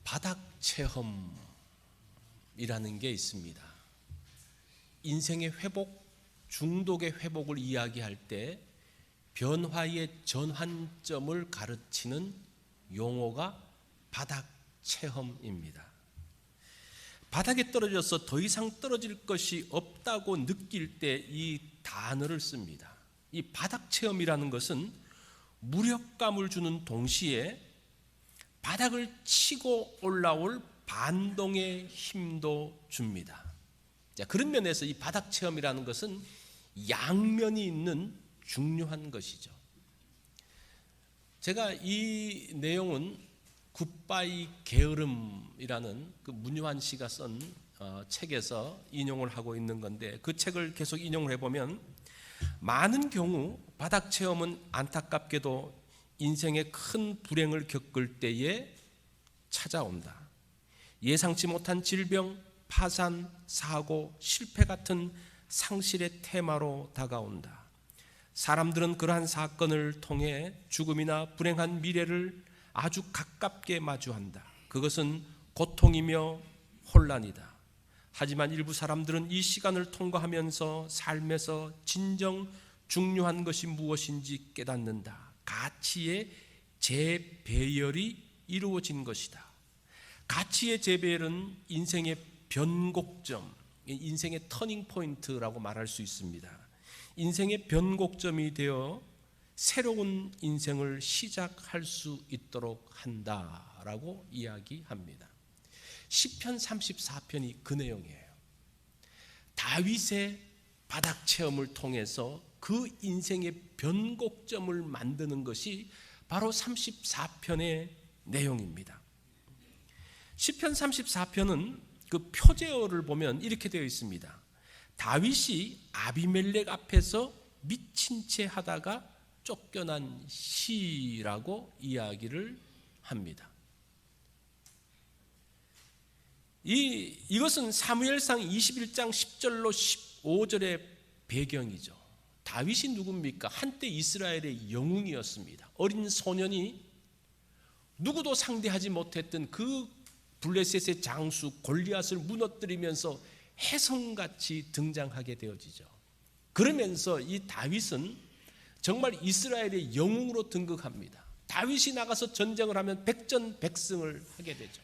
바닥 체험이라는 게 있습니다. 인생의 회복, 중독의 회복을 이야기할 때 변화의 전환점을 가르치는 용어가 바닥 체험입니다. 바닥에 떨어져서 더 이상 떨어질 것이 없다고 느낄 때 이 단어를 씁니다. 이 바닥 체험이라는 것은 무력감을 주는 동시에 바닥을 치고 올라올 반동의 힘도 줍니다. 자, 그런 면에서 이 바닥 체험이라는 것은 양면이 있는 중요한 것이죠. 제가 이 내용은 굿바이 게으름이라는 그 문유한 씨가 쓴 책에서 인용을 하고 있는 건데, 그 책을 계속 인용을 해보면 많은 경우 바닥 체험은 안타깝게도 인생의 큰 불행을 겪을 때에 찾아온다. 예상치 못한 질병, 파산, 사고, 실패 같은 상실의 테마로 다가온다. 사람들은 그러한 사건을 통해 죽음이나 불행한 미래를 아주 가깝게 마주한다. 그것은 고통이며 혼란이다. 하지만 일부 사람들은 이 시간을 통과하면서 삶에서 진정 중요한 것이 무엇인지 깨닫는다. 가치의 재배열이 이루어진 것이다. 가치의 재배열은 인생의 변곡점, 인생의 터닝 포인트라고 말할 수 있습니다. 인생의 변곡점이 되어 새로운 인생을 시작할 수 있도록 한다라고 이야기합니다. 시편 34편이 그 내용이에요. 다윗의 바닥 체험을 통해서 그 인생의 변곡점을 만드는 것이 바로 34편의 내용입니다. 시편 34편은 그 표제어를 보면 이렇게 되어 있습니다. 다윗이 아비멜렉 앞에서 미친 채 하다가 쫓겨난 시라고 이야기를 합니다. 이것은 사무엘상 21장 10절로 15절의 배경이죠. 다윗이 누굽니까? 한때 이스라엘의 영웅이었습니다. 어린 소년이 누구도 상대하지 못했던 그 블레셋의 장수 골리앗을 무너뜨리면서 혜성같이 등장하게 되어지죠. 그러면서 이 다윗은 정말 이스라엘의 영웅으로 등극합니다. 다윗이 나가서 전쟁을 하면 백전백승을 하게 되죠.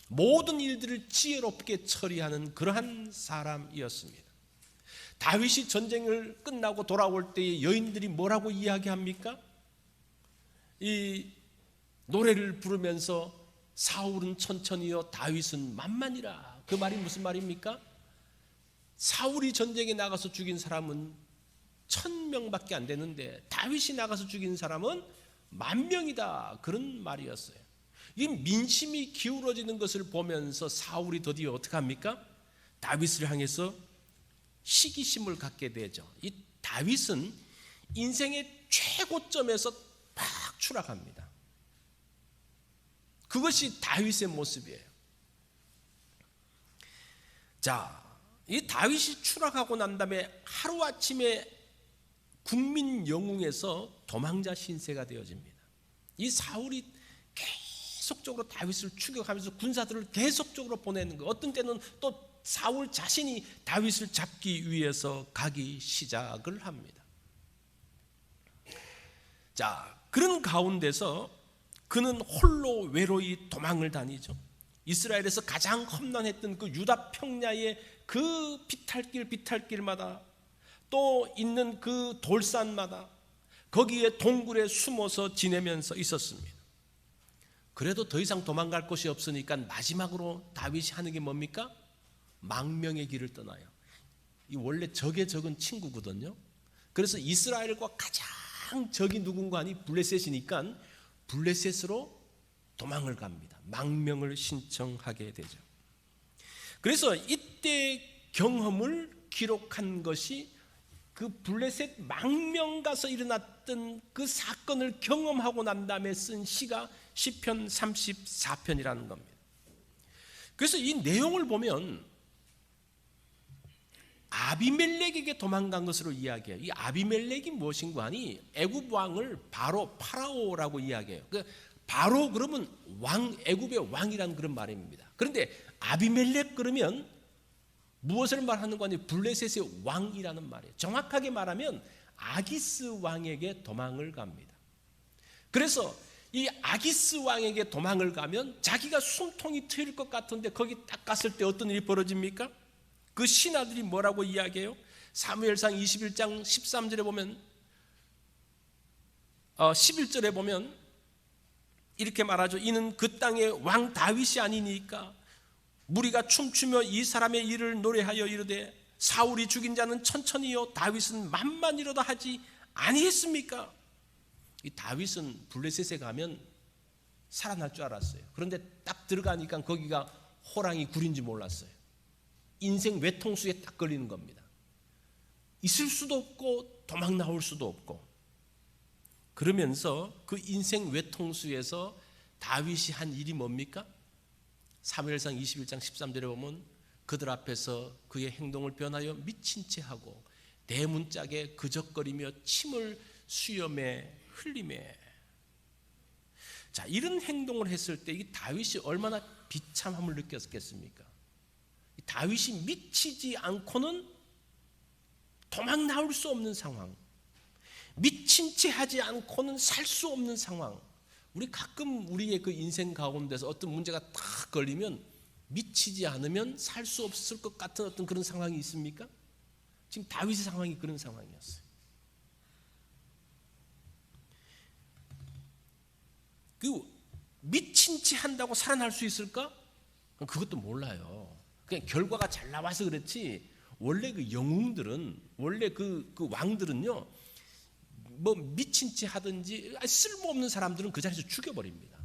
모든 일들을 지혜롭게 처리하는 그러한 사람이었습니다. 다윗이 전쟁을 끝나고 돌아올 때에 여인들이 뭐라고 이야기합니까? 이 노래를 부르면서 사울은 천천히요 다윗은 만만이라. 그 말이 무슨 말입니까? 사울이 전쟁에 나가서 죽인 사람은 1000명밖에 안 되는데 다윗이 나가서 죽인 사람은 10,000명이다. 그런 말이었어요. 이 민심이 기울어지는 것을 보면서 사울이 드디어 어떻게 합니까? 다윗을 향해서 시기심을 갖게 되죠. 이 다윗은 인생의 최고점에서 팍 추락합니다. 그것이 다윗의 모습이에요. 자, 이 다윗이 추락하고 난 다음에 하루아침에 국민 영웅에서 도망자 신세가 되어집니다. 이 사울이 계속적으로 다윗을 추격하면서 군사들을 계속적으로 보내는 거. 어떤 때는 또 사울 자신이 다윗을 잡기 위해서 가기 시작을 합니다. 자, 그런 가운데서 그는 홀로 외로이 도망을 다니죠. 이스라엘에서 가장 험난했던 그 유다 평야의 그 비탈길마다 또 있는 그 돌산마다 거기에 동굴에 숨어서 지내면서 있었습니다. 그래도 더 이상 도망갈 곳이 없으니까 마지막으로 다윗이 하는 게 뭡니까? 망명의 길을 떠나요. 이 원래 적의 적은 친구거든요. 그래서 이스라엘과 가장 적이 누군가 하니 블레셋이니까 블레셋으로 도망을 갑니다. 망명을 신청하게 되죠. 그래서 이때 경험을 기록한 것이 그 블레셋 망명 가서 일어났던 그 사건을 경험하고 난 다음에 쓴 시가 시편 34편이라는 겁니다. 그래서 이 내용을 보면 아비멜렉에게 도망간 것으로 이야기해요. 이 아비멜렉이 무엇인가 하니 애굽 왕을 바로 파라오라고 이야기해요. 그 바로 그러면 애굽의 왕이라는 그런 말입니다. 그런데 아비멜렉 그러면 무엇을 말하는 거 아니에요? 블레셋의 왕이라는 말이에요. 정확하게 말하면 아기스 왕에게 도망을 갑니다. 그래서 이 아기스 왕에게 도망을 가면 자기가 숨통이 트일 것 같은데 거기 딱 갔을 때 어떤 일이 벌어집니까? 그 신하들이 뭐라고 이야기해요? 사무엘상 21장 13절에 보면 11절에 보면 이렇게 말하죠. 이는 그 땅의 왕 다윗이 아니니까 무리가 춤추며 이 사람의 일을 노래하여 이르되 사울이 죽인 자는 천천히요 다윗은 만만이로다 하지 아니했습니까? 이 다윗은 블레셋에 가면 살아날 줄 알았어요. 그런데 딱 들어가니까 거기가 호랑이 굴인지 몰랐어요. 인생 외통수에 딱 걸리는 겁니다. 있을 수도 없고 도망 나올 수도 없고, 그러면서 그 인생 외통수에서 다윗이 한 일이 뭡니까? 사무엘상 21장 13절에 보면 그들 앞에서 그의 행동을 변하여 미친 채 하고 대문짝에 그적거리며 침을 수염에 흘리매. 자, 이런 행동을 했을 때 이 다윗이 얼마나 비참함을 느꼈겠습니까? 다윗이 미치지 않고는 도망 나올 수 없는 상황, 미친 채 하지 않고는 살 수 없는 상황. 우리 가끔 우리의 그 인생 가운데서 어떤 문제가 딱 걸리면 미치지 않으면 살 수 없을 것 같은 어떤 그런 상황이 있습니까? 지금 다윗의 상황이 그런 상황이었어요. 그 미친 채 한다고 살아날 수 있을까? 그것도 몰라요. 그냥 결과가 잘 나와서 그렇지, 원래 그 영웅들은, 원래 그 왕들은요, 뭐 미친 채 하든지 쓸모없는 사람들은 그 자리에서 죽여버립니다.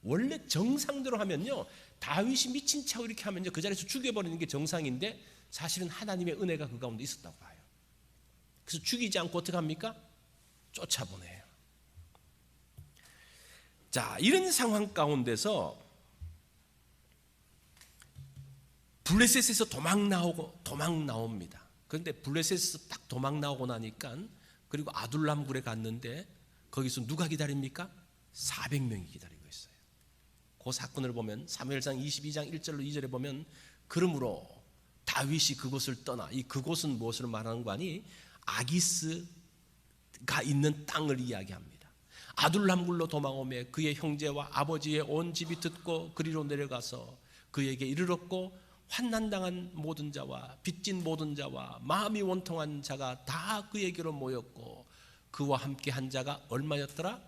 원래 정상대로 하면요, 다윗이 미친 채 하고 이렇게 하면요, 그 자리에서 죽여버리는 게 정상인데 사실은 하나님의 은혜가 그 가운데 있었다고 봐요. 그래서 죽이지 않고 어떻게 합니까? 쫓아보내요. 자, 이런 상황 가운데서 블레셋에서 도망 나옵니다. 그런데 블레셋에서 딱 도망 나오고 나니까, 그리고 아둘람 굴에 갔는데 거기서 누가 기다립니까? 400명이 기다리고 있어요. 그 사건을 보면 사무엘상 22장 1절로 2절에 보면, 그러므로 다윗이 그곳을 떠나, 이 그곳은 무엇을 말하는 거 아니? 아기스가 있는 땅을 이야기합니다. 아둘람 굴로 도망오매 그의 형제와 아버지의 온 집이 듣고 그리로 내려가서 그에게 이르렀고, 환난당한 모든 자와 빚진 모든 자와 마음이 원통한 자가 다 그에게로 모였고 그와 함께 한 자가 얼마였더라?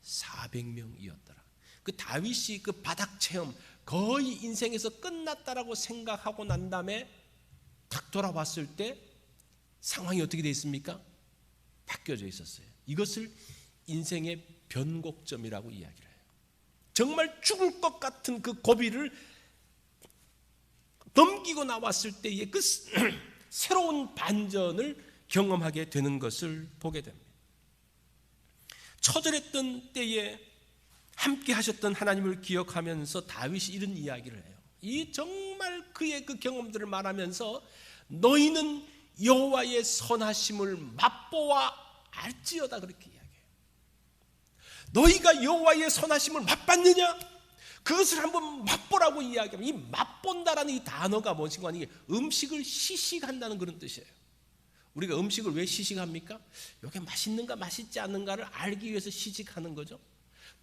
400명이었더라. 그 다윗이 그 바닥 체험, 거의 인생에서 끝났다라고 생각하고 난 다음에 딱 돌아봤을 때 상황이 어떻게 되어 있습니까? 바뀌어져 있었어요. 이것을 인생의 변곡점이라고 이야기를 해요. 정말 죽을 것 같은 그 고비를 넘기고 나왔을 때의 그 새로운 반전을 경험하게 되는 것을 보게 됩니다. 처절했던 때에 함께 하셨던 하나님을 기억하면서 다윗이 이런 이야기를 해요. 이 정말 그의 그 경험들을 말하면서 너희는 여호와의 선하심을 맛보아 알지어다, 그렇게 이야기해요. 너희가 여호와의 선하심을 맛봤느냐? 그것을 한번 맛보라고 이야기하면, 이 맛본다라는 이 단어가 무엇인가 하니 음식을 시식한다는 그런 뜻이에요. 우리가 음식을 왜 시식합니까? 이게 맛있는가 맛있지 않는가를 알기 위해서 시식하는 거죠.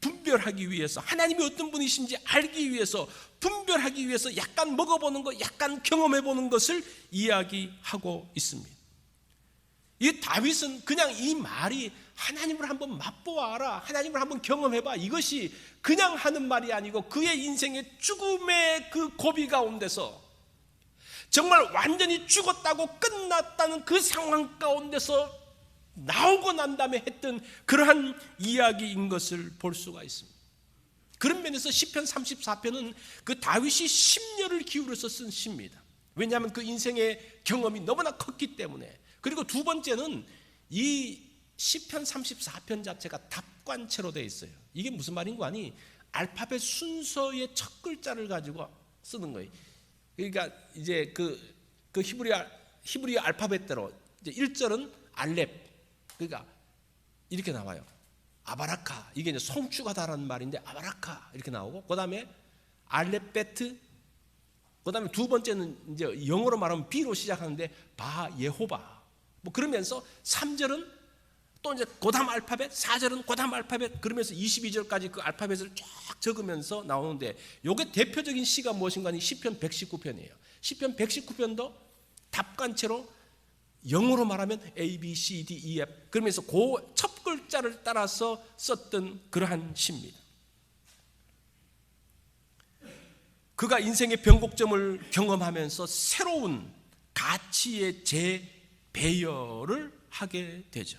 분별하기 위해서, 하나님이 어떤 분이신지 알기 위해서, 분별하기 위해서 약간 먹어보는 것, 약간 경험해보는 것을 이야기하고 있습니다. 이 다윗은 그냥 이 말이 하나님을 한번 맛보아라, 하나님을 한번 경험해봐, 이것이 그냥 하는 말이 아니고 그의 인생의 죽음의 그 고비 가운데서 정말 완전히 죽었다고 끝났다는 그 상황 가운데서 나오고 난 다음에 했던 그러한 이야기인 것을 볼 수가 있습니다. 그런 면에서 시편 34편은 그 다윗이 심려를 기울여서 쓴 시입니다. 왜냐하면 그 인생의 경험이 너무나 컸기 때문에. 그리고 두 번째는 이 시편 34편 자체가 답관체로 되어 있어요. 이게 무슨 말인 거 아니? 알파벳 순서의 첫 글자를 가지고 쓰는 거예요. 그러니까 이제 그 히브리 알파벳대로 이제 1절은 알렙, 그러니까 이렇게 나와요. 아바라카, 이게 이제 송축하다라는 말인데 아바라카 이렇게 나오고, 그 다음에 알렙베트, 그 다음에 두 번째는 이제 영어로 말하면 B로 시작하는데 바 예호바. 뭐 그러면서 3절은 또 이제 고담 알파벳, 4절은 고담 알파벳, 그러면서 22절까지 그 알파벳을 쫙 적으면서 나오는데, 요게 대표적인 시가 무엇인가 하니 시편 119편이에요. 시편 119편도 답관체로 영어로 말하면 A, B, C, D, E, F, 그러면서 그 첫 글자를 따라서 썼던 그러한 시입니다. 그가 인생의 변곡점을 경험하면서 새로운 가치의 재배열을 하게 되죠.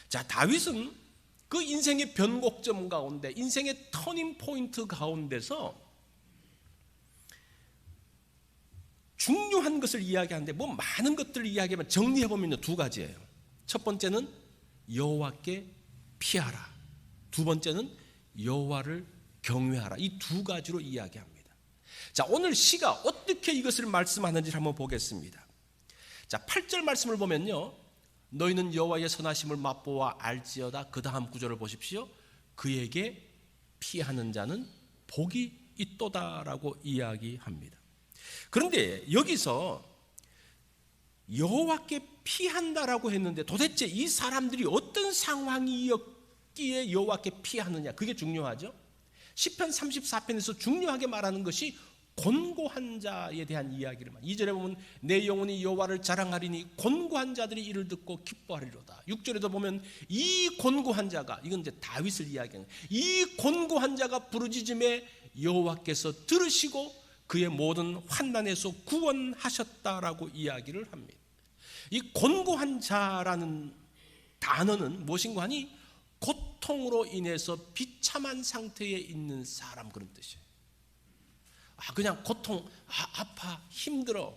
자, 다윗은 그 인생의 변곡점 가운데, 인생의 터닝 포인트 가운데서 중요한 것을 이야기하는데, 뭐 많은 것들을 이야기하면 정리해보면 두 가지예요. 첫 번째는 여호와께 피하라, 두 번째는 여호와를 경외하라. 이 두 가지로 이야기합니다. 자, 오늘 시가 어떻게 이것을 말씀하는지 한번 보겠습니다. 자, 8절 말씀을 보면요, 너희는 여호와의 선하심을 맛보아 알지어다. 그 다음 구절을 보십시오. 그에게 피하는 자는 복이 있도다라고 이야기합니다. 그런데 여기서 여호와께 피한다라고 했는데 도대체 이 사람들이 어떤 상황이었기에 여호와께 피하느냐, 그게 중요하죠. 시편 34편에서 중요하게 말하는 것이 곤고한 자에 대한 이야기를, 2절에 보면 내 영혼이 여호와를 자랑하리니 곤고한 자들이 이를 듣고 기뻐하리로다. 6절에도 보면 이 곤고한 자가, 이건 이제 다윗을 이야기하는, 이 곤고한 자가 부르짖음에 여호와께서 들으시고 그의 모든 환난에서 구원하셨다라고 이야기를 합니다. 이 곤고한 자라는 단어는 무엇인가 하니 고통으로 인해서 비참한 상태에 있는 사람, 그런 뜻이에요. 그냥 고통, 아파, 힘들어,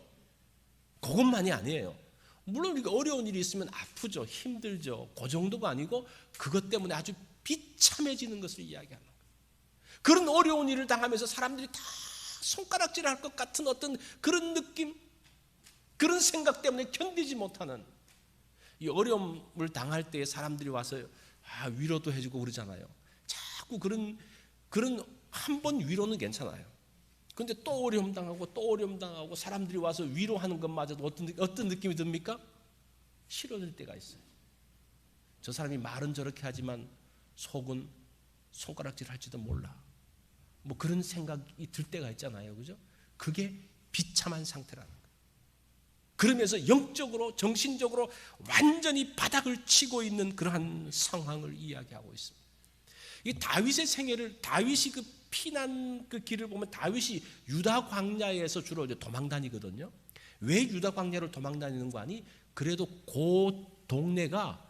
그것만이 아니에요. 물론 우리가 어려운 일이 있으면 아프죠, 힘들죠. 그 정도가 아니고 그것 때문에 아주 비참해지는 것을 이야기하는 거예요. 그런 어려운 일을 당하면서 사람들이 다 손가락질할 것 같은 어떤 그런 느낌, 그런 생각 때문에 견디지 못하는, 이 어려움을 당할 때 사람들이 와서 위로도 해주고 그러잖아요. 자꾸 그런 한 번 위로는 괜찮아요. 그런데 또 어려움 당하고 또 어려움 당하고 사람들이 와서 위로하는 것마저도 어떤 느낌이 듭니까? 싫어질 때가 있어요. 저 사람이 말은 저렇게 하지만 속은 손가락질 할지도 몰라, 뭐 그런 생각이 들 때가 있잖아요. 그죠? 그게 비참한 상태라는 거예요. 그러면서 영적으로, 정신적으로 완전히 바닥을 치고 있는 그러한 상황을 이야기하고 있습니다. 이 다윗의 생애를, 다윗이 그 피난 그 길을 보면 다윗이 유다 광야에서 주로 이제 도망 다니거든요. 왜 유다 광야를 도망 다니는 거 아니? 그래도 그 동네가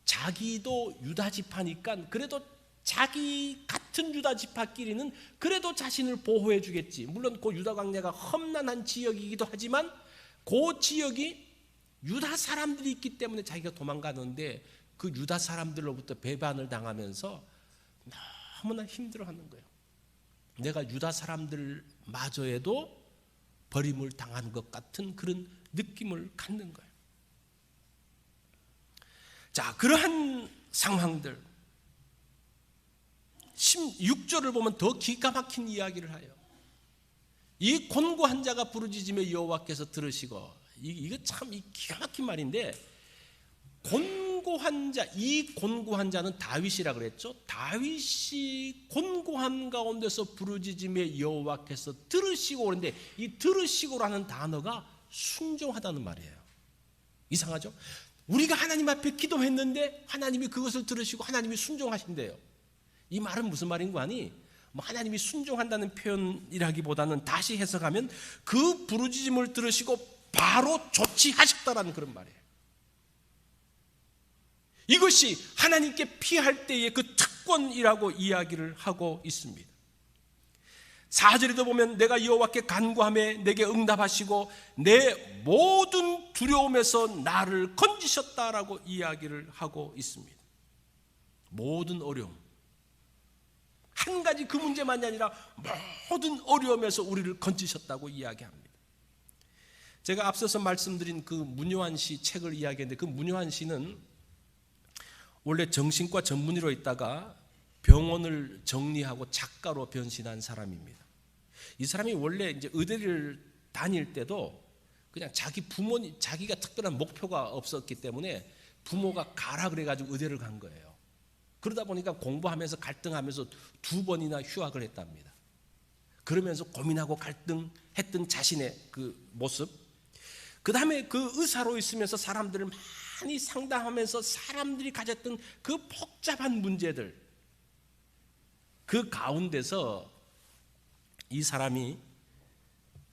자기도 유다 지파니까 그래도 자기 같은 유다 지파끼리는 그래도 자신을 보호해 주겠지. 물론 그 유다 광야가 험난한 지역이기도 하지만 그 지역이 유다 사람들이 있기 때문에 자기가 도망가는데, 그 유다 사람들로부터 배반을 당하면서 너무나 힘들어하는 거예요. 내가 유다 사람들마저에도 버림을 당하는 것 같은 그런 느낌을 갖는 거예요. 자, 그러한 상황들, 16절을 보면 더 기가 막힌 이야기를 해요. 이 곤고한 자가 부르짖음에 여호와께서 들으시고, 이거 참 기가 막힌 말인데, 곤고한 자, 이 곤고한 자는 다윗이라 그랬죠. 다윗이 곤고한 가운데서 부르짖음에 여호와께서 들으시고, 그런데 이 들으시고라는 단어가 순종하다는 말이에요. 이상하죠? 우리가 하나님 앞에 기도했는데 하나님이 그것을 들으시고 하나님이 순종하신대요. 이 말은 무슨 말인 거 아니? 뭐 하나님이 순종한다는 표현이라기보다는 다시 해석하면 그 부르짖음을 들으시고 바로 조치하셨다라는 그런 말이에요. 이것이 하나님께 피할 때의 그 특권이라고 이야기를 하고 있습니다. 4절에도 보면 내가 여호와께 간구하며 내게 응답하시고 내 모든 두려움에서 나를 건지셨다라고 이야기를 하고 있습니다. 모든 어려움, 한 가지 그 문제만이 아니라 모든 어려움에서 우리를 건지셨다고 이야기합니다. 제가 앞서서 말씀드린 그 문요한 시 책을 이야기했는데, 그 문요한 시는 원래 정신과 전문의로 있다가 병원을 정리하고 작가로 변신한 사람입니다. 이 사람이 원래 이제 의대를 다닐 때도 그냥 자기 부모님, 자기가 특별한 목표가 없었기 때문에 부모가 가라 그래가지고 의대를 간 거예요. 그러다 보니까 공부하면서 갈등하면서 2번이나 휴학을 했답니다. 그러면서 고민하고 갈등했던 자신의 그 모습, 그 다음에 그 의사로 있으면서 사람들을 많이 상담하면서 사람들이 가졌던 그 복잡한 문제들, 그 가운데서 이 사람이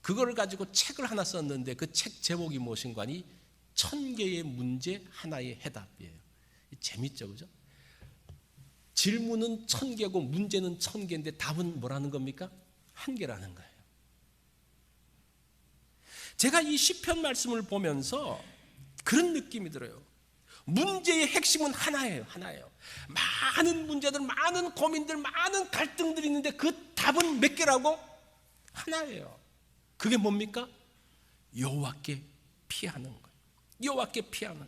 그걸 가지고 책을 하나 썼는데 그 책 제목이 무엇인가 하니 1000개의 문제 하나의 해답이에요. 재밌죠, 그죠? 질문은 1000개고 문제는 1000개인데 답은 뭐라는 겁니까? 1개라는 거예요. 제가 이 시편 말씀을 보면서 그런 느낌이 들어요. 문제의 핵심은 하나예요. 많은 문제들, 많은 고민들, 많은 갈등들이 있는데 그 답은 몇 개라고? 하나예요. 그게 뭡니까? 여호와께 피하는 거예요. 여호와께 피하는.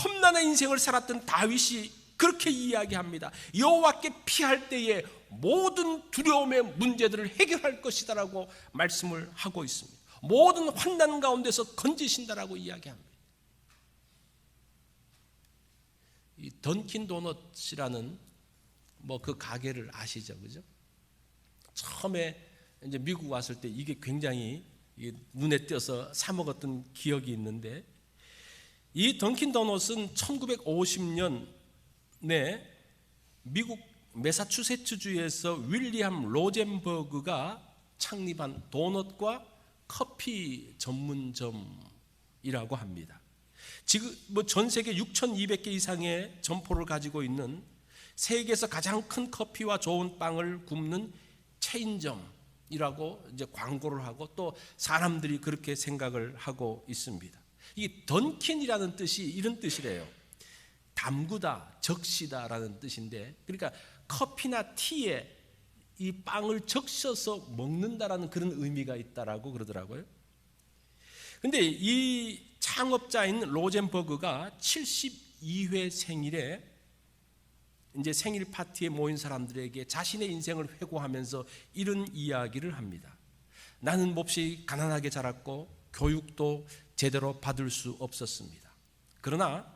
험난한 인생을 살았던 다윗이 그렇게 이야기합니다. 여호와께 피할 때에 모든 두려움의 문제들을 해결할 것이다라고 말씀을 하고 있습니다. 모든 환난 가운데서 건지신다라고 이야기합니다. 이 던킨 도넛이라는 그 가게를 아시죠, 그죠? 처음에 이제 미국 왔을 때 이게 굉장히 눈에 띄어서 사 먹었던 기억이 있는데, 이 던킨 도넛은 1950년에 미국 매사추세츠주에서 윌리엄 로젠버그가 창립한 도넛과 커피 전문점이라고 합니다. 지금 전 세계 6,200개 이상의 점포를 가지고 있는 세계에서 가장 큰 커피와 좋은 빵을 굽는 체인점이라고 이제 광고를 하고 또 사람들이 그렇게 생각을 하고 있습니다. 이 던킨이라는 뜻이 이런 뜻이래요. 담그다, 적시다라는 뜻인데, 그러니까 커피나 티에 이 빵을 적셔서 먹는다라는 그런 의미가 있다라고 그러더라고요. 근데 이 창업자인 로젠버그가 72회 생일에 이제 생일 파티에 모인 사람들에게 자신의 인생을 회고하면서 이런 이야기를 합니다. 나는 몹시 가난하게 자랐고 교육도 제대로 받을 수 없었습니다. 그러나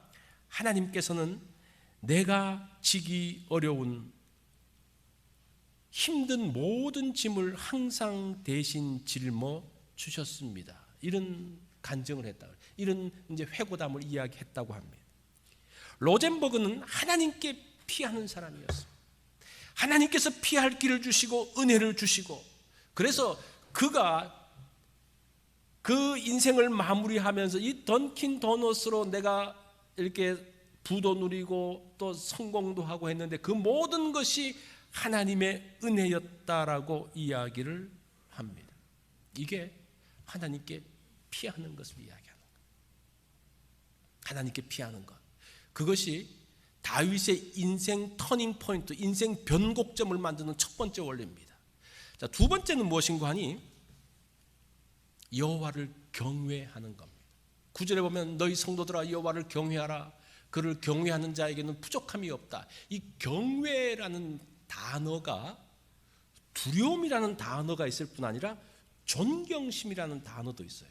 하나님께서는 내가 지기 어려운 힘든 모든 짐을 항상 대신 짊어 주셨습니다. 이런 간증을 했다. 이런 이제 회고담을 이야기했다고 합니다. 로젠버그는 하나님께 피하는 사람이었습니다. 하나님께서 피할 길을 주시고 은혜를 주시고, 그래서 그가 그 인생을 마무리하면서 이 던킨 도넛으로 내가 이렇게 부도 누리고 또 성공도 하고 했는데 그 모든 것이 하나님의 은혜였다라고 이야기를 합니다. 이게 하나님께 피하는 것을 이야기하는 것. 하나님께 피하는 것. 그것이 다윗의 인생 터닝 포인트, 인생 변곡점을 만드는 첫 번째 원리입니다. 자, 두 번째는 무엇인가 하니 여호와를 경외하는 겁니다. 9절에 보면 너희 성도들아 여호와를 경외하라. 그를 경외하는 자에게는 부족함이 없다. 이 경외라는 단어가 두려움이라는 단어가 있을 뿐 아니라 존경심이라는 단어도 있어요.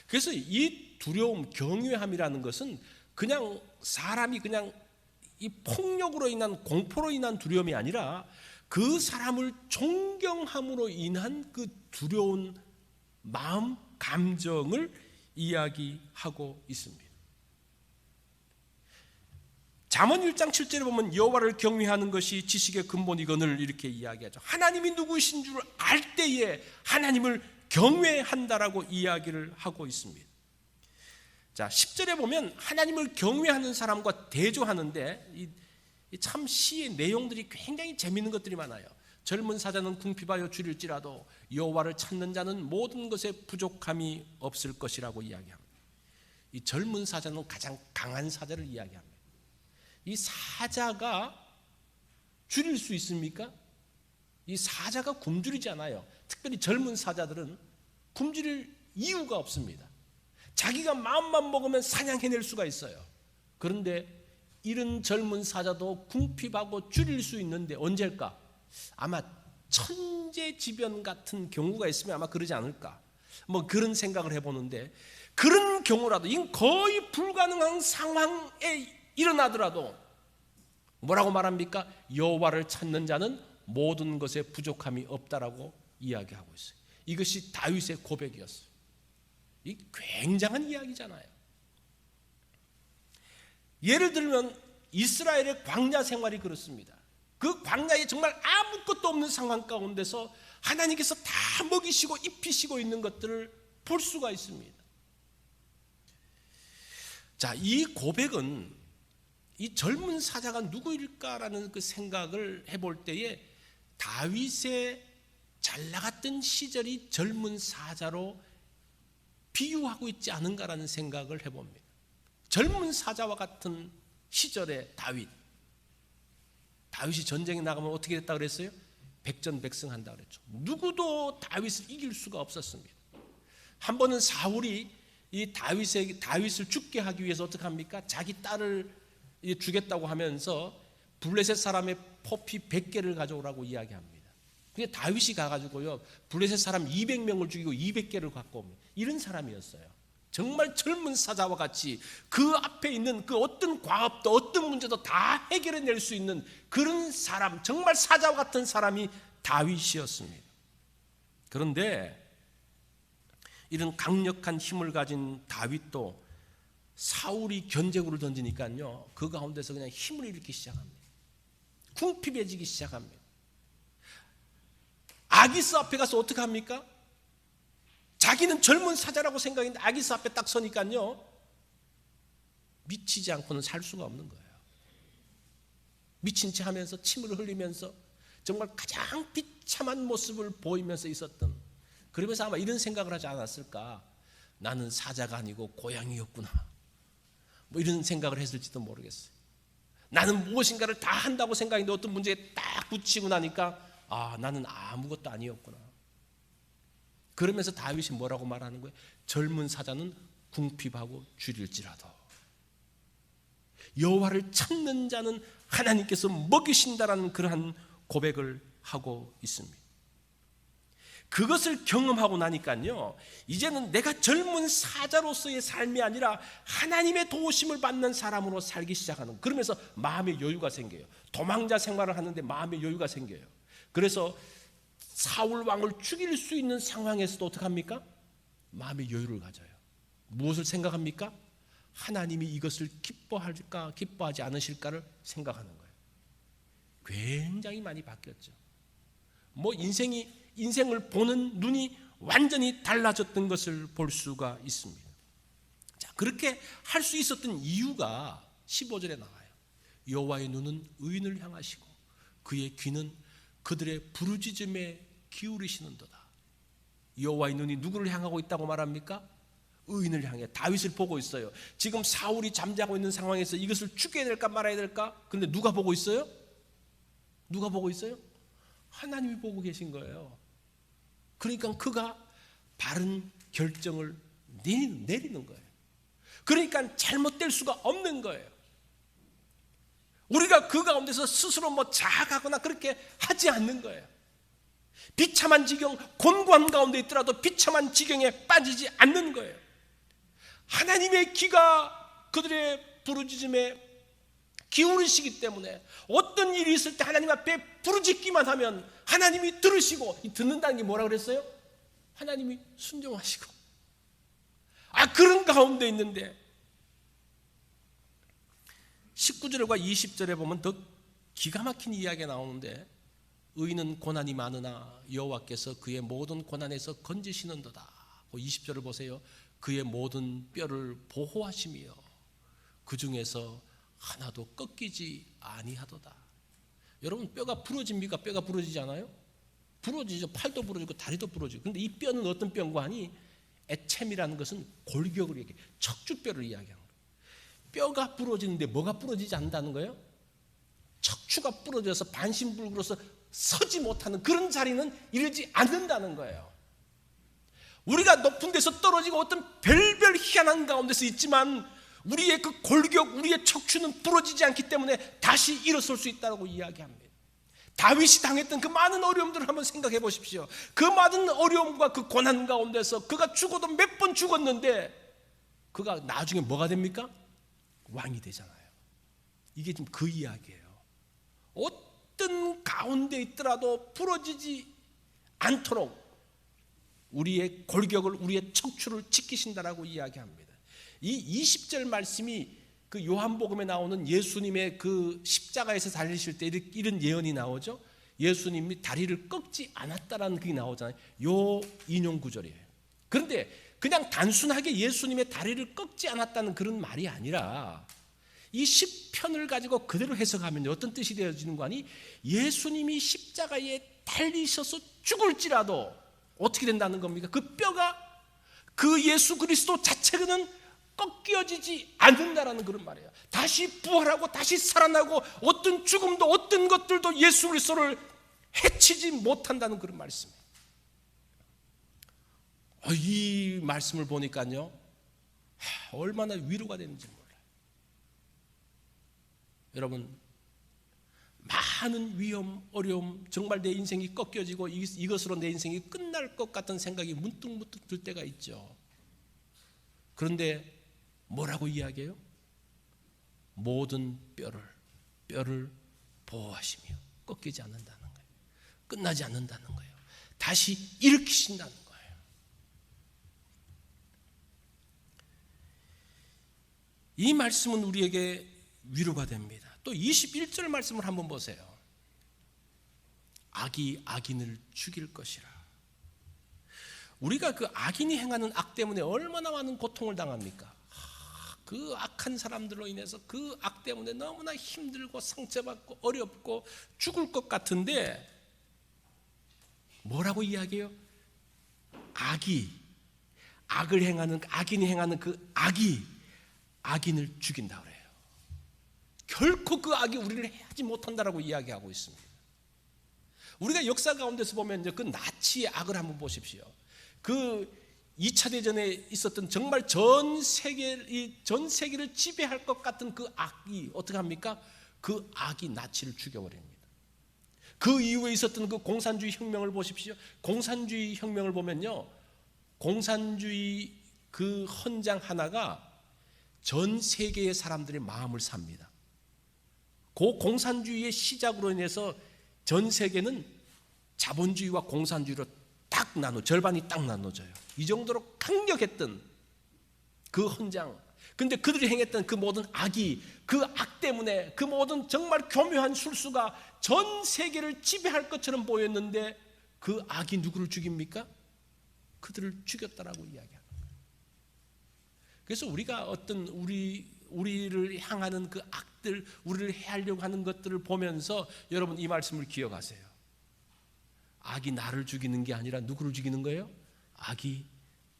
그래서 이 두려움, 경외함이라는 것은 그냥 사람이 그냥 이 폭력으로 인한 공포로 인한 두려움이 아니라 그 사람을 존경함으로 인한 그 두려운 마음, 감정을 이야기하고 있습니다. 잠언 1장 7절에 보면 여호와를 경외하는 것이 지식의 근본이거늘 이렇게 이야기하죠. 하나님이 누구신 줄 알 때에 하나님을 경외한다라고 이야기를 하고 있습니다. 자, 10절에 보면 하나님을 경외하는 사람과 대조하는데 참 시의 내용들이 굉장히 재미있는 것들이 많아요. 젊은 사자는 궁핍하여 줄일지라도 여호와를 찾는 자는 모든 것에 부족함이 없을 것이라고 이야기합니다. 이 젊은 사자는 가장 강한 사자를 이야기합니다. 이 사자가 줄일 수 있습니까? 이 사자가 굶주리지 않아요. 특별히 젊은 사자들은 굶주릴 이유가 없습니다. 자기가 마음만 먹으면 사냥해낼 수가 있어요. 그런데 이런 젊은 사자도 궁핍하고 줄일 수 있는데 언제일까? 아마 천재지변 같은 경우가 있으면 아마 그러지 않을까? 뭐 그런 생각을 해보는데, 그런 경우라도 이건 거의 불가능한 상황에 일어나더라도 뭐라고 말합니까? 여호와를 찾는 자는 모든 것에 부족함이 없다라고 이야기하고 있어요. 이것이 다윗의 고백이었어요. 이 굉장한 이야기잖아요. 예를 들면 이스라엘의 광야 생활이 그렇습니다. 그 광야에 정말 아무것도 없는 상황 가운데서 하나님께서 다 먹이시고 입히시고 있는 것들을 볼 수가 있습니다. 자, 이 고백은 이 젊은 사자가 누구일까라는 그 생각을 해볼 때에 다윗의 잘 나갔던 시절이 젊은 사자로 비유하고 있지 않은가라는 생각을 해봅니다. 젊은 사자와 같은 시절의 다윗이 전쟁에 나가면 어떻게 됐다 그랬어요? 백전백승한다 그랬죠. 누구도 다윗을 이길 수가 없었습니다. 한 번은 사울이 이 다윗을 죽게 하기 위해서 어떻게 합니까? 자기 딸을 주겠다고 하면서 블레셋 사람의 포피 100개를 가져오라고 이야기합니다. 근데 다윗이 가가지고요, 블레셋 사람 200명을 죽이고 200개를 갖고 옵니다. 이런 사람이었어요. 정말 젊은 사자와 같이 그 앞에 있는 그 어떤 과업도 어떤 문제도 다 해결해낼 수 있는 그런 사람, 정말 사자와 같은 사람이 다윗이었습니다. 그런데 이런 강력한 힘을 가진 다윗도 사울이 견제구를 던지니까요, 그 가운데서 그냥 힘을 잃기 시작합니다. 궁핍해지기 시작합니다. 아기스 앞에 가서 어떻게 합니까? 자기는 젊은 사자라고 생각했는데 아기스 앞에 딱 서니까요, 미치지 않고는 살 수가 없는 거예요. 미친 채 하면서 침을 흘리면서 정말 가장 비참한 모습을 보이면서 있었던, 그러면서 아마 이런 생각을 하지 않았을까? 나는 사자가 아니고 고양이였구나, 뭐 이런 생각을 했을지도 모르겠어요. 나는 무엇인가를 다 한다고 생각했는데 어떤 문제에 딱 붙이고 나니까 나는 아무것도 아니었구나. 그러면서 다윗이 뭐라고 말하는 거예요? 젊은 사자는 궁핍하고 줄일지라도 여호와를 찾는 자는 하나님께서 먹이신다라는 그러한 고백을 하고 있습니다. 그것을 경험하고 나니까요, 이제는 내가 젊은 사자로서의 삶이 아니라 하나님의 도우심을 받는 사람으로 살기 시작하는, 그러면서 마음의 여유가 생겨요. 도망자 생활을 하는데 마음의 여유가 생겨요. 그래서 사울 왕을 죽일 수 있는 상황에서도 어떻게 합니까? 마음의 여유를 가져요. 무엇을 생각합니까? 하나님이 이것을 기뻐할까 기뻐하지 않으실까를 생각하는 거예요. 굉장히 많이 바뀌었죠. 인생을 보는 눈이 완전히 달라졌던 것을 볼 수가 있습니다. 자, 그렇게 할 수 있었던 이유가 15절에 나와요. 여호와의 눈은 의인을 향하시고 그의 귀는 그들의 부르짖음에 기울이시는도다. 여호와의 눈이 누구를 향하고 있다고 말합니까? 의인을 향해. 다윗을 보고 있어요. 지금 사울이 잠자고 있는 상황에서 이것을 죽여야 될까 말아야 될까? 그런데 누가 보고 있어요? 누가 보고 있어요? 하나님이 보고 계신 거예요. 그러니까 그가 바른 결정을 내리는 거예요. 그러니까 잘못될 수가 없는 거예요. 우리가 그 가운데서 스스로 자학하거나 그렇게 하지 않는 거예요. 비참한 지경, 곤고한 가운데 있더라도 비참한 지경에 빠지지 않는 거예요. 하나님의 귀가 그들의 부르짖음에 기울이시기 때문에 어떤 일이 있을 때 하나님 앞에 부르짖기만 하면 하나님이 들으시고, 듣는다는 게 뭐라 그랬어요? 하나님이 순종하시고. 그런 가운데 있는데 19절과 20절에 보면 더 기가 막힌 이야기가 나오는데, 의인은 고난이 많으나 여호와께서 그의 모든 고난에서 건지시는도다. 20절을 보세요. 그의 모든 뼈를 보호하시며 그 중에서 하나도 꺾이지 아니하도다. 여러분, 뼈가 부러집니까? 뼈가 부러지지 않아요? 부러지죠. 팔도 부러지고 다리도 부러지고. 그런데 이 뼈는 어떤 뼈인가 하니, 에챔이라는 것은 골격을 얘기해, 척추뼈를 이야기하는 거예요. 뼈가 부러지는데 뭐가 부러지지 않는다는 거예요? 척추가 부러져서 반신불구로서 서지 못하는 그런 자리는 이르지 않는다는 거예요. 우리가 높은 데서 떨어지고 어떤 별별 희한한 가운데서 있지만 우리의 그 골격, 우리의 척추는 부러지지 않기 때문에 다시 일어설 수 있다고 이야기합니다. 다윗이 당했던 그 많은 어려움들을 한번 생각해 보십시오. 그 많은 어려움과 그 고난 가운데서 그가 죽어도 몇 번 죽었는데 그가 나중에 뭐가 됩니까? 왕이 되잖아요. 이게 지금 그 이야기예요. 어떤 가운데 있더라도 부러지지 않도록 우리의 골격을, 우리의 척추를 지키신다라고 이야기합니다. 이 20절 말씀이 그 요한복음에 나오는 예수님의 그 십자가에서 달리실 때 이런 예언이 나오죠. 예수님이 다리를 꺾지 않았다라는 그게 나오잖아요. 요 인용 구절이에요. 그런데 그냥 단순하게 예수님의 다리를 꺾지 않았다는 그런 말이 아니라 이 시편을 가지고 그대로 해석하면 어떤 뜻이 되어지는 거 아니? 예수님이 십자가에 달리셔서 죽을지라도 어떻게 된다는 겁니까? 그 뼈가, 그 예수 그리스도 자체는 꺾여지지 않는다라는 그런 말이에요. 다시 부활하고 다시 살아나고 어떤 죽음도 어떤 것들도 예수 그리스도를 해치지 못한다는 그런 말씀이에요. 이 말씀을 보니까요, 얼마나 위로가 되는지 몰라요. 여러분, 많은 위험, 어려움, 정말 내 인생이 꺾여지고 이것으로 내 인생이 끝날 것 같은 생각이 문득문득 들 때가 있죠. 그런데 뭐라고 이야기해요? 모든 뼈를 보호하시며 꺾이지 않는다는 거예요. 끝나지 않는다는 거예요. 다시 일으키신다는 거예요. 이 말씀은 우리에게 위로가 됩니다. 또 21절 말씀을 한번 보세요. 악이 악인을 죽일 것이라. 우리가 그 악인이 행하는 악 때문에 얼마나 많은 고통을 당합니까? 그 악한 사람들로 인해서 그 악 때문에 너무나 힘들고 상처받고 어렵고 죽을 것 같은데 뭐라고 이야기해요? 악인이 행하는 그 악이 악인을 죽인다 그래요. 결코 그 악이 우리를 해하지 못한다라고 이야기하고 있습니다. 우리가 역사 가운데서 보면 그 나치의 악을 한번 보십시오. 그 2차 대전에 있었던 정말 전 세계를 지배할 것 같은 그 악이 어떻게 합니까? 그 악이 나치를 죽여버립니다. 그 이후에 있었던 그 공산주의 혁명을 보십시오. 공산주의 혁명을 보면요, 공산주의 그 헌장 하나가 전 세계의 사람들의 마음을 삽니다. 그 공산주의의 시작으로 인해서 전 세계는 자본주의와 공산주의로 절반이 딱 나눠져요. 이 정도로 강력했던 그 헌장. 근데 그들이 행했던 그 모든 악이, 그 악 때문에 그 모든 정말 교묘한 술수가 전 세계를 지배할 것처럼 보였는데 그 악이 누구를 죽입니까? 그들을 죽였다라고 이야기합니다. 그래서 우리가 어떤 우리를 향하는 그 악들, 우리를 해하려고 하는 것들을 보면서 여러분 이 말씀을 기억하세요. 악이 나를 죽이는 게 아니라 누구를 죽이는 거예요? 악이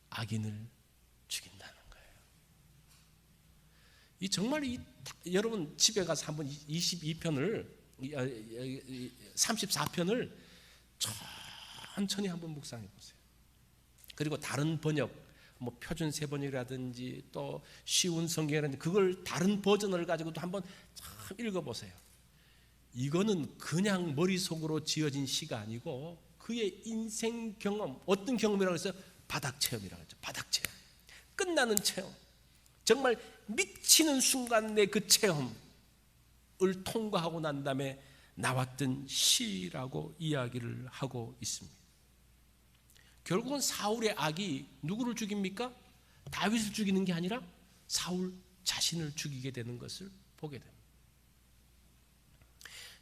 악인을 죽인다는 거예요. 정말 여러분 집에 가서 한번 34편을 천천히 한번 묵상해 보세요. 그리고 다른 번역, 표준 세번역이라든지 또 쉬운 성경이라든지 그걸 다른 버전을 가지고도 한번 참 읽어보세요. 이거는 그냥 머릿속으로 지어진 시가 아니고 그의 인생 경험, 어떤 경험이라고 해서 바닥 체험이라고 하죠. 바닥 체험. 끝나는 체험. 정말 미치는 순간 내 그 체험을 통과하고 난 다음에 나왔던 시라고 이야기를 하고 있습니다. 결국은 사울의 악이 누구를 죽입니까? 다윗을 죽이는 게 아니라 사울 자신을 죽이게 되는 것을 보게 됩니다.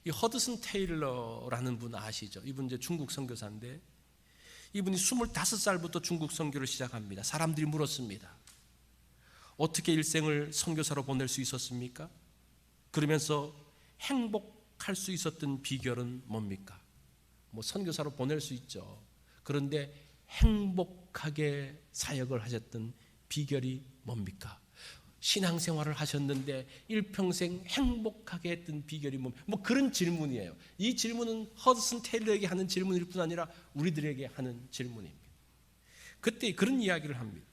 이 허드슨 테일러라는 분 아시죠? 이분 이제 중국 선교사인데 이분이 25살부터 중국 선교를 시작합니다. 사람들이 물었습니다. 어떻게 일생을 선교사로 보낼 수 있었습니까? 그러면서 행복할 수 있었던 비결은 뭡니까? 선교사로 보낼 수 있죠. 그런데 행복하게 사역을 하셨던 비결이 뭡니까? 신앙생활을 하셨는데 일평생 행복하게 했던 비결이 뭡니까? 그런 질문이에요. 이 질문은 허드슨 테일러에게 하는 질문일 뿐 아니라 우리들에게 하는 질문입니다. 그때 그런 이야기를 합니다.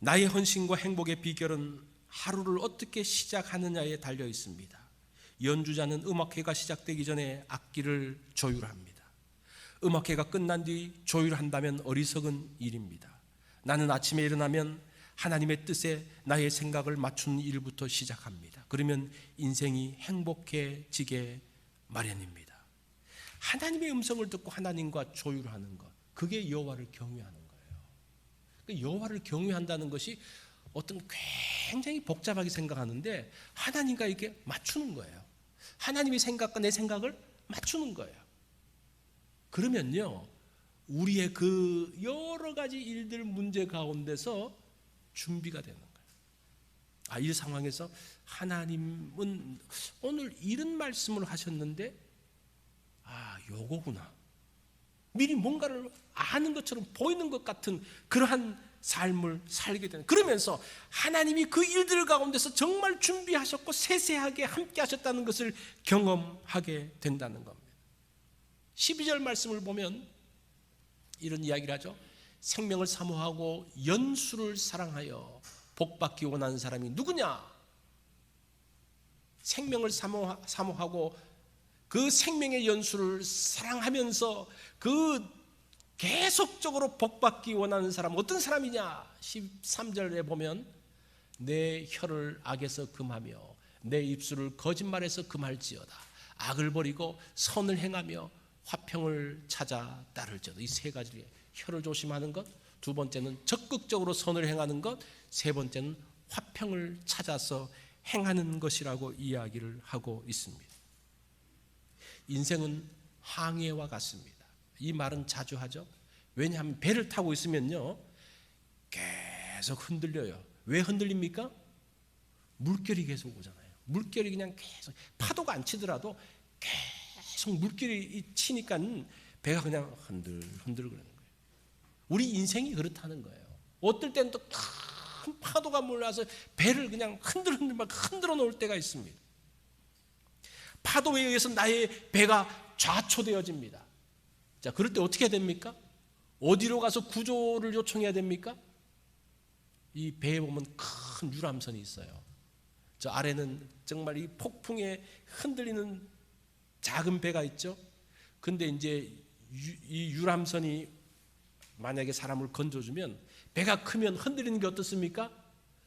나의 헌신과 행복의 비결은 하루를 어떻게 시작하느냐에 달려 있습니다. 연주자는 음악회가 시작되기 전에 악기를 조율합니다. 음악회가 끝난 뒤 조율한다면 어리석은 일입니다. 나는 아침에 일어나면 하나님의 뜻에 나의 생각을 맞추는 일부터 시작합니다. 그러면 인생이 행복해지게 마련입니다. 하나님의 음성을 듣고 하나님과 조율하는 것, 그게 여호와를 경외하는 거예요. 여호와를 경외한다는 것이 어떤 굉장히 복잡하게 생각하는데 하나님과 이렇게 맞추는 거예요. 하나님의 생각과 내 생각을 맞추는 거예요. 그러면요, 우리의 그 여러 가지 일들 문제 가운데서 준비가 되는 거예요. 이 상황에서 하나님은 오늘 이런 말씀을 하셨는데 요거구나. 미리 뭔가를 아는 것처럼 보이는 것 같은 그러한 삶을 살게 되는, 그러면서 하나님이 그 일들 가운데서 정말 준비하셨고 세세하게 함께 하셨다는 것을 경험하게 된다는 겁니다. 12절 말씀을 보면 이런 이야기를 하죠. 생명을 사모하고 연수를 사랑하여 복받기 원하는 사람이 누구냐? 생명을 사모하고 그 생명의 연수를 사랑하면서 그 계속적으로 복받기 원하는 사람, 어떤 사람이냐? 13절에 보면 내 혀를 악에서 금하며 내 입술을 거짓말에서 금할지어다. 악을 버리고 선을 행하며 화평을 찾아 따를지어다. 이 세 가지, 혀를 조심하는 것, 두 번째는 적극적으로 선을 행하는 것, 세 번째는 화평을 찾아서 행하는 것이라고 이야기를 하고 있습니다. 인생은 항해와 같습니다. 이 말은 자주 하죠. 왜냐하면 배를 타고 있으면요 계속 흔들려요. 왜 흔들립니까? 물결이 계속 오잖아요. 물결이 그냥 계속, 파도가 안 치더라도 계속 물결이 치니까 배가 그냥 흔들 그러는 거예요. 우리 인생이 그렇다는 거예요. 어떨 때는 또 큰 파도가 몰려서 배를 그냥 흔들어 놓을 때가 있습니다. 파도에 의해서 나의 배가 좌초되어집니다. 자, 그럴 때 어떻게 됩니까? 어디로 가서 구조를 요청해야 됩니까? 이 배에 보면 큰 유람선이 있어요. 저 아래는 정말 이 폭풍에 흔들리는 작은 배가 있죠. 근데 이제 이 유람선이 만약에 사람을 건져주면 배가 크면 흔들리는 게 어떻습니까?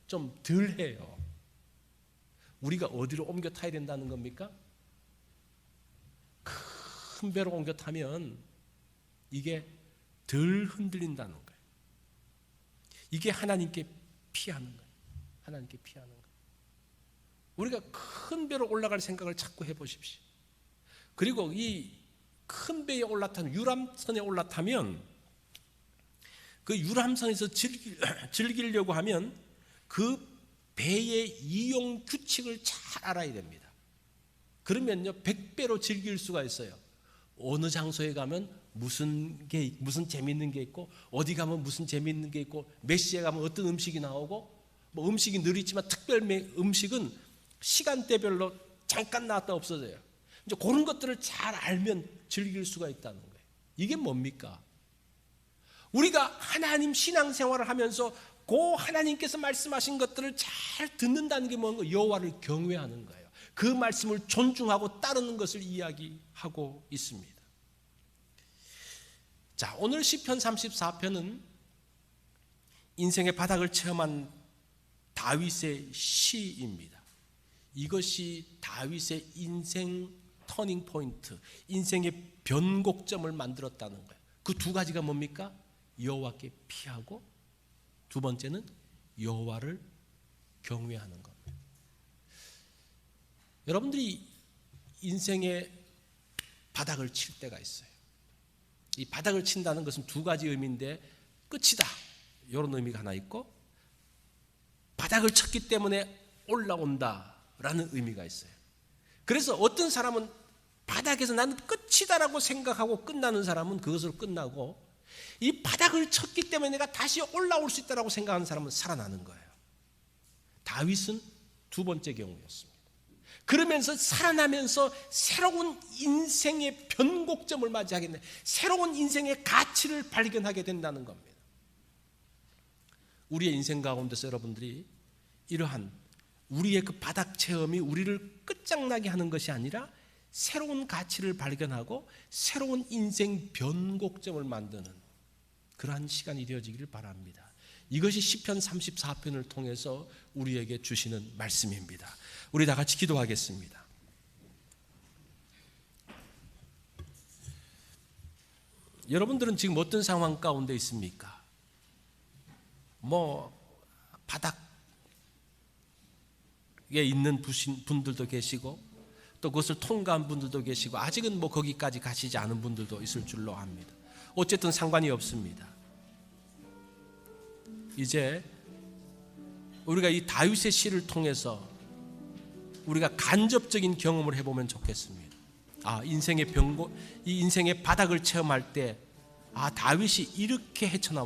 좀 덜해요. 우리가 어디로 옮겨 타야 된다는 겁니까? 큰 배로 옮겨 타면 이게 덜 흔들린다는 거예요. 이게 하나님께 피하는 거예요. 하나님께 피하는 거예요. 우리가 큰 배로 올라갈 생각을 자꾸 해보십시오. 그리고 이 큰 배에 올라타면, 유람선에 올라타면 그 유람선에서 즐기려고 하면 그 배의 이용 규칙을 잘 알아야 됩니다. 그러면요 100배로 즐길 수가 있어요. 어느 장소에 가면 무슨 재미있는 게 있고, 어디 가면 무슨 재미있는 게 있고, 몇 시에 가면 어떤 음식이 나오고, 뭐 음식이 늘 있지만 특별 음식은 시간대별로 잠깐 나왔다 없어져요. 이제 그런 것들을 잘 알면 즐길 수가 있다는 거예요. 이게 뭡니까? 우리가 하나님 신앙생활을 하면서 그 하나님께서 말씀하신 것들을 잘 듣는다는 게 뭔가 여호와를 경외하는 거예요. 그 말씀을 존중하고 따르는 것을 이야기하고 있습니다. 자, 오늘 시편 34편은 인생의 바닥을 체험한 다윗의 시입니다. 이것이 다윗의 인생 터닝 포인트, 인생의 변곡점을 만들었다는 거예요. 그 두 가지가 뭡니까? 여호와께 피하고, 두 번째는 여호와를 경외하는 겁니다. 여러분들이 인생의 바닥을 칠 때가 있어요. 이 바닥을 친다는 것은 두 가지 의미인데, 끝이다 이런 의미가 하나 있고, 바닥을 쳤기 때문에 올라온다라는 의미가 있어요. 그래서 어떤 사람은 바닥에서 나는 끝이다라고 생각하고 끝나는 사람은 그것으로 끝나고, 이 바닥을 쳤기 때문에 내가 다시 올라올 수 있다라고 생각하는 사람은 살아나는 거예요. 다윗은 두 번째 경우였습니다. 그러면서 살아나면서 새로운 인생의 변곡점을 맞이하게 된다. 새로운 인생의 가치를 발견하게 된다는 겁니다. 우리의 인생 가운데서 여러분들이 이러한 우리의 그 바닥 체험이 우리를 끝장나게 하는 것이 아니라 새로운 가치를 발견하고 새로운 인생 변곡점을 만드는 그러한 시간이 되어지기를 바랍니다. 이것이 시편 34편을 통해서 우리에게 주시는 말씀입니다. 우리 다 같이 기도하겠습니다. 여러분들은 지금 어떤 상황 가운데 있습니까? 바닥에 있는 분들도 계시고 또 그것을 통과한 분들도 계시고 아직은 거기까지 가시지 않은 분들도 있을 줄로 압니다. 어쨌든 상관이 없습니다. 이제 우리가 이 다윗의 시를 통해서 우리가 간접적인 경험을 해보면 좋겠습니다. 인생의 이 인생의 바닥을 체험할 때 다윗이 이렇게 헤쳐나왔다.